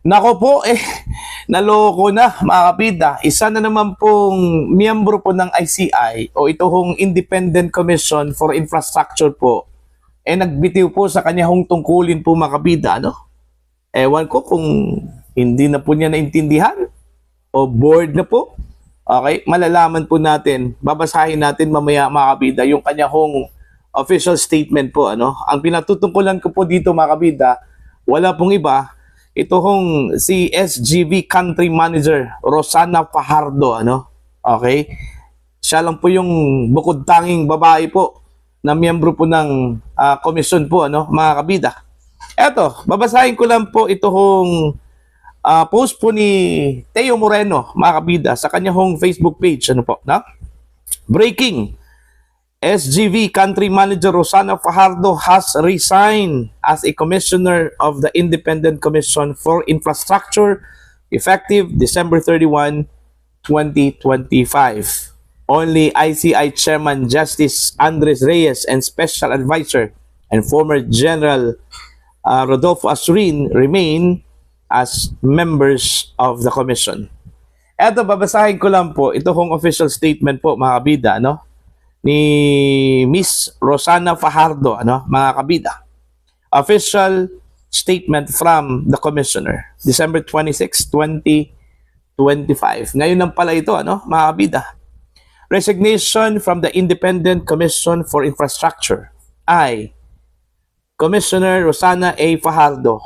Nako po, naloko na mga kapida. Isa na naman pong miyembro po ng ICI o ito hong Independent Commission for Infrastructure po, nagbitiw po sa kanya hong tungkulin po mga kapida, ano? Ewan ko kung hindi na po niya naintindihan o bored na po. Okay, malalaman po natin, babasahin natin mamaya mga kapida, yung kanya hong official statement po, ano? Ang pinatutungkulan ko po dito mga kapida, wala pong iba, ito hong si SGV Country Manager Rosana Fajardo, ano? Okay? Siya lang po yung bukod tanging babae po na miyembro po ng komisyon po, ano, mga kabida. Eto, babasahin ko lang po ito hong post po ni Teo Moreno, mga kabida, sa kanya hong Facebook page, ano po, na? Breaking. SGV Country Manager Rosana Fajardo has resigned as a commissioner of the Independent Commission for Infrastructure effective December 31, 2025. Only ICI Chairman Justice Andres Reyes and Special Advisor and former General Rodolfo Asurin remain as members of the commission. Eto, babasahin ko lang po, ito hong official statement po mga kabida, no? Ni Miss Rosana Fajardo, ano, mga kabida. Official statement from the Commissioner, December 26, 2025. Ngayon lang pala ito, ano, mga kabida. Resignation from the Independent Commission for Infrastructure. I, Commissioner Rosana A. Fajardo,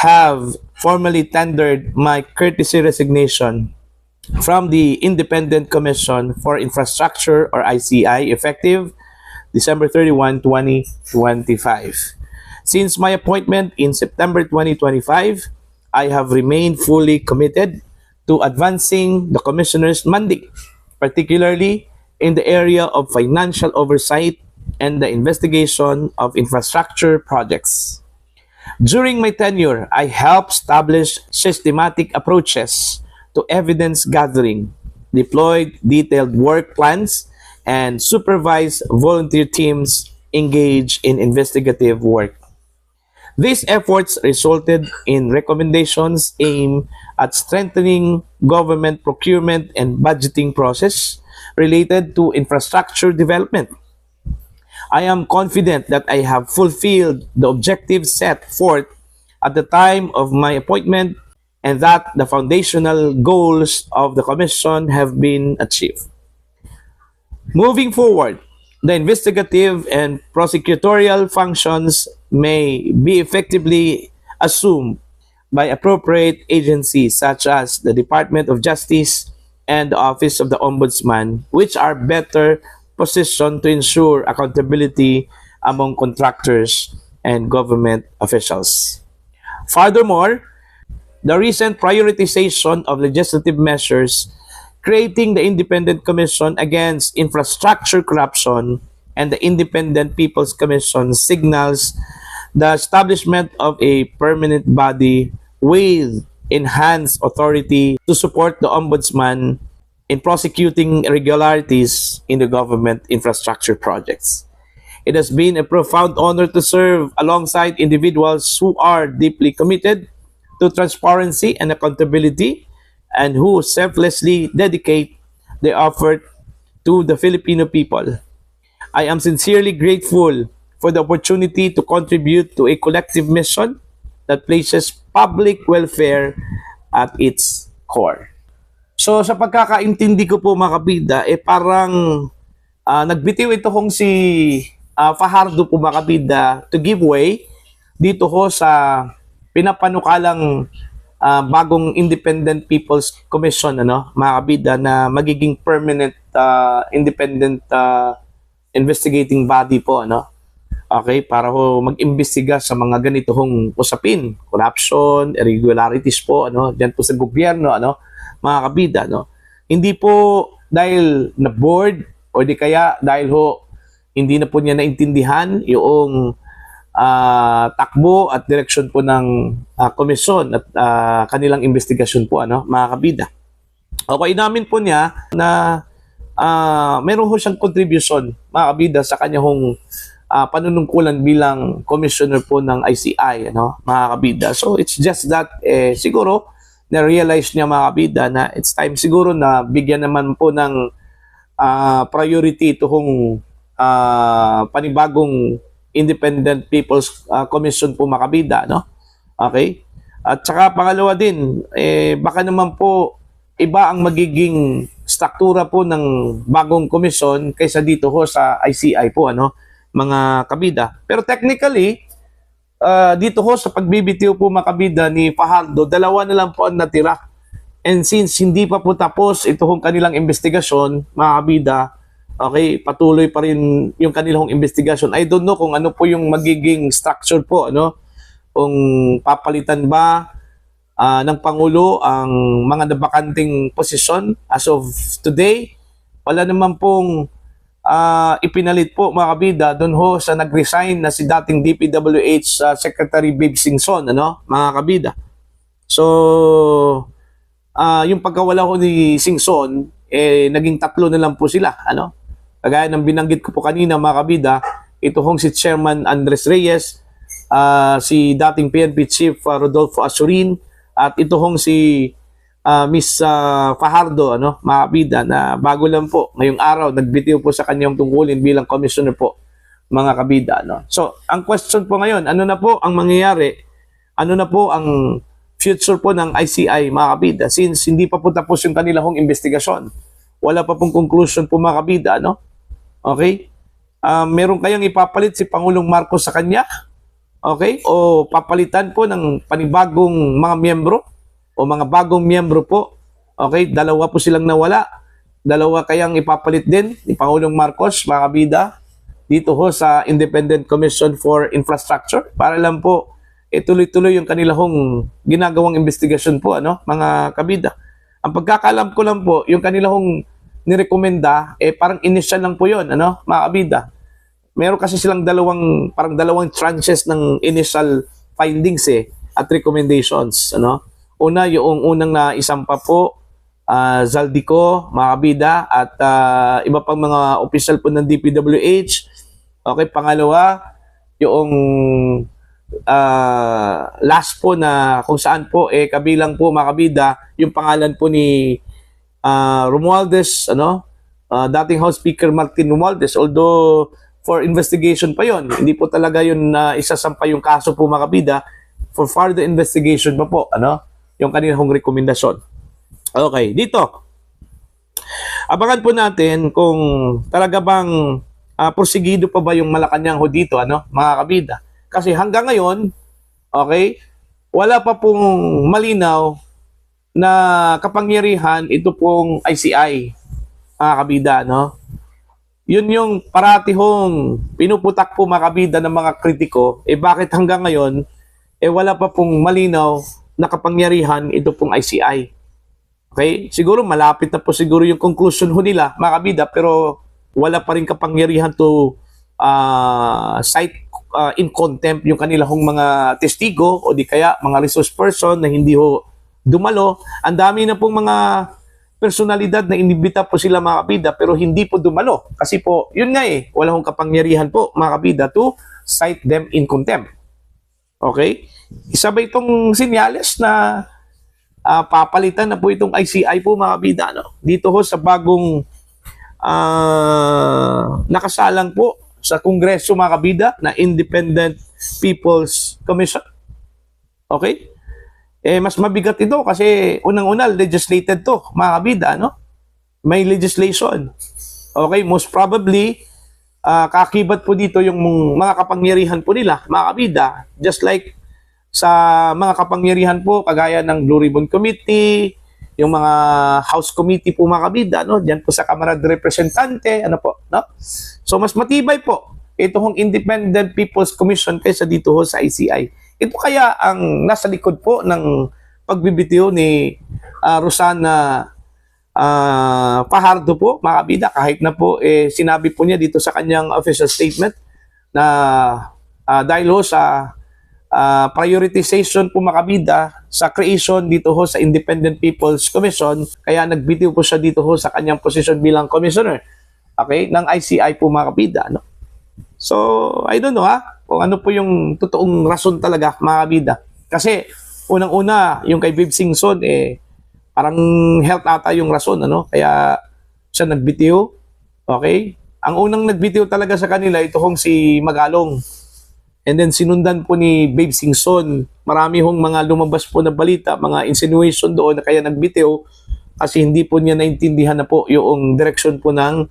have formally tendered my courtesy resignation from the Independent Commission for Infrastructure or ICI effective December 31, 2025. Since my appointment in September 2025, I have remained fully committed to advancing the Commissioner's mandate, particularly in the area of financial oversight and the investigation of infrastructure projects. During my tenure, I helped establish systematic approaches to evidence gathering, deployed detailed work plans, and supervised volunteer teams engaged in investigative work. These efforts resulted in recommendations aimed at strengthening government procurement and budgeting process related to infrastructure development. I am confident that I have fulfilled the objectives set forth at the time of my appointment and that the foundational goals of the Commission have been achieved. Moving forward, the investigative and prosecutorial functions may be effectively assumed by appropriate agencies such as the Department of Justice and the Office of the Ombudsman, which are better positioned to ensure accountability among contractors and government officials. Furthermore, the recent prioritization of legislative measures creating the Independent Commission Against Infrastructure Corruption and the Independent People's Commission signals the establishment of a permanent body with enhanced authority to support the Ombudsman in prosecuting irregularities in the government infrastructure projects. It has been a profound honor to serve alongside individuals who are deeply committed to transparency and accountability and who selflessly dedicate their effort to the Filipino people. I am sincerely grateful for the opportunity to contribute to a collective mission that places public welfare at its core. So sa pagkakaintindi ko po mga kabida, parang nagbitiw ito kong si Fajardo po mga kabida to give way dito ho sa pinapanukalang bagong Independent People's Commission, ano, mga kabida, na magiging permanent independent investigating body po, ano. Okay, para ho mag-imbestiga sa mga ganito hong usapin, corruption, irregularities po, ano, diyan po sa gobyerno, ano, mga kabida, no. Hindi po dahil na bored o di kaya dahil ho hindi na po niya naintindihan yung takbo at direksyon po ng komisyon at kanilang investigasyon po, ano, mga kabida. Okay, inamin po niya na meron ho siyang contribution, mga kabida, sa kanyang panunungkulan bilang commissioner po ng ICI, ano, mga kabida. So it's just that siguro na-realize niya, mga kabida, na it's time siguro na bigyan naman po ng priority itong panibagong Independent People's Commission po, mga kabida, no? Okay? At saka pangalawa din, baka naman po iba ang magiging struktura po ng bagong komisyon kaysa dito ho sa ICI po, ano, mga kabida. Pero technically, dito ho sa pagbibitiw po, mga kabida, ni Fajardo, dalawa na lang po ang natira. And since hindi pa po tapos ito hong kanilang investigasyon, mga kabida, okay, patuloy pa rin yung kanilang investigasyon. I don't know kung ano po yung magiging structure po, ano, kung papalitan ba ng Pangulo ang mga nabakanting posisyon. As of today, wala naman pong ipinalit po, mga kabida, doon ho sa nag-resign na si dating DPWH Secretary Babe Singson, ano, mga kabida. So, yung pagkawala ko ni Singson, naging tatlo na lang po sila, ano. Kagaya ng binanggit ko po kanina, mga kabida, ito hong si Chairman Andres Reyes, si dating PNP Chief Rodolfo Asurin, at ito hong si Miss Fajardo, ano, mga kabida, na bago lang po ngayong araw nagbitiw po sa kanyang tungkulin bilang commissioner po, mga kabida, no. So ang question po ngayon, ano na po ang mangyayari, ano na po ang future po ng ICI, mga kabida, since hindi pa po tapos yung kanilang investigasyon, wala pa pong conclusion po, mga kabida, no. Okay, meron kayang ipapalit si Pangulong Marcos sa kanya, okay, o papalitan po ng panibagong mga miyembro o mga bagong miyembro po. Okay, dalawa po silang nawala. Dalawa kayang ipapalit din ni Pangulong Marcos, mga kabida, dito ho sa Independent Commission for Infrastructure, para lang po tuloy-tuloy yung kanilang ginagawang investigasyon po, ano, mga kabida. Ang pagkakalam ko lang po, yung kanilang nirekomenda, parang initial lang po yun, ano, mga kabida. Meron kasi silang parang dalawang tranches ng initial findings at recommendations, ano. Una, yung unang na isampa po, Zaldico, mga kabida, at iba pang mga official po ng DPWH. Okay, pangalawa, yung last po na kung saan po kabilang po, mga kabida, yung pangalan po ni Romualdez, ano, dating House Speaker Martin Romualdez, although for investigation pa yon, hindi po talaga yun isasampa yung kaso po, mga kabida, for further investigation pa po, ano, yung kanilang rekomendasyon. Okay, dito abangan po natin kung talaga bang porsigido pa ba yung Malacanang ho dito, ano, mga kabida, kasi hanggang ngayon, okay, wala pa pong malinaw na kapangyarihan ito pong ICI, mga kabida, no. Yun yung parati hong pinuputak po, mga kabida, ng mga kritiko, bakit hanggang ngayon wala pa pong malinaw na kapangyarihan ito pong ICI. Okay, siguro malapit na po siguro yung conclusion ho nila, mga kabida, pero wala pa rin kapangyarihan to cite in contempt yung kanilang mga testigo o di kaya mga resource person na hindi ho dumalo. Ang dami na pong mga personalidad na inibita po sila, mga kabida, pero hindi po dumalo. Kasi po, yun nga wala hong kapangyarihan po, mga kabida, to cite them in contempt. Okay? Isa ba itong sinyales na papalitan na po itong ICI po, mga kabida, no? Dito ho sa bagong nakasalang po sa Kongreso, mga kabida, na Independent People's Commission. Okay? Mas mabigat ito kasi unang-una legislated to, mga kabida, no? May legislation. Okay, most probably kakibat po dito yung mga kapangyarihan po nila, mga kabida, just like sa mga kapangyarihan po kagaya ng Blue Ribbon Committee, yung mga House Committee po, mga kabida, no? Diyan po sa Kamara de Representante, ano po, no? So mas matibay po itong Independent People's Commission kaysa dito ho sa ICI. Ito kaya ang nasa likod po ng pagbibitiw ni Rosana Fajardo po, mga kabida, kahit na po sinabi po niya dito sa kanyang official statement na dahil ho sa prioritization po, mga kabida, sa creation dito ho sa Independent People's Commission, kaya nagbitiw po siya dito ho sa kanyang posisyon bilang commissioner, okay, ng ICI po, mga kabida, no? So, I don't know kung ano po yung totoong rason talaga, mga kabida. Kasi, unang-una, yung kay Viv Singson, parang health ata yung rason, ano? Kaya, siya nagbitiw. Okay? Ang unang nagbitiw talaga sa kanila, ito hong si Magalong. And then, sinundan po ni Babe Singson. Marami hong mga lumabas po na balita, mga insinuation doon na kaya nagbitiw kasi hindi po niya naintindihan na po yung direction po ng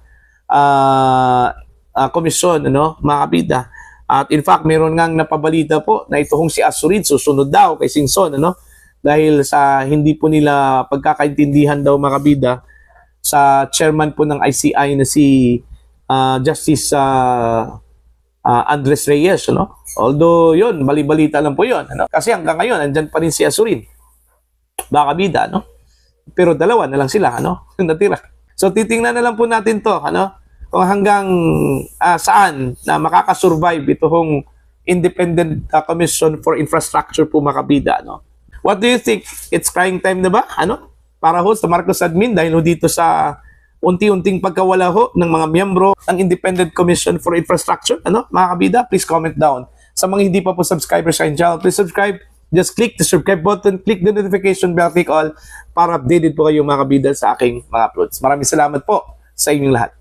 komisyon, ano, mga kabida. At in fact, meron ngang napabalita po na ito hong si Asurin susunod daw kay Singson, ano, dahil sa hindi po nila pagkakaintindihan daw, mga kabida, sa chairman po ng ICI na si Justice Andres Reyes, ano? Although yun, bali-balita lang po yun, ano? Kasi hanggang ngayon, andyan pa rin si Asurin, baka bida, no? Pero dalawa na lang sila, ano? Natira. So titingnan na lang po natin to, ano? Kung hanggang saan na makakasurvive ito hong Independent Commission for Infrastructure po, makabida, no? What do you think? It's crying time na ba? Ano? Para ho sa Marcos admin dahil ho dito sa unti-unting pagkawala ho ng mga miyembro ng Independent Commission for Infrastructure, ano? Mga kabida, please comment down. Sa mga hindi pa po subscribers sa channel, please subscribe. Just click the subscribe button, click the notification bell, click all para updated po kayo, mga kabida, sa aking mga uploads. Maraming salamat po sa inyong lahat.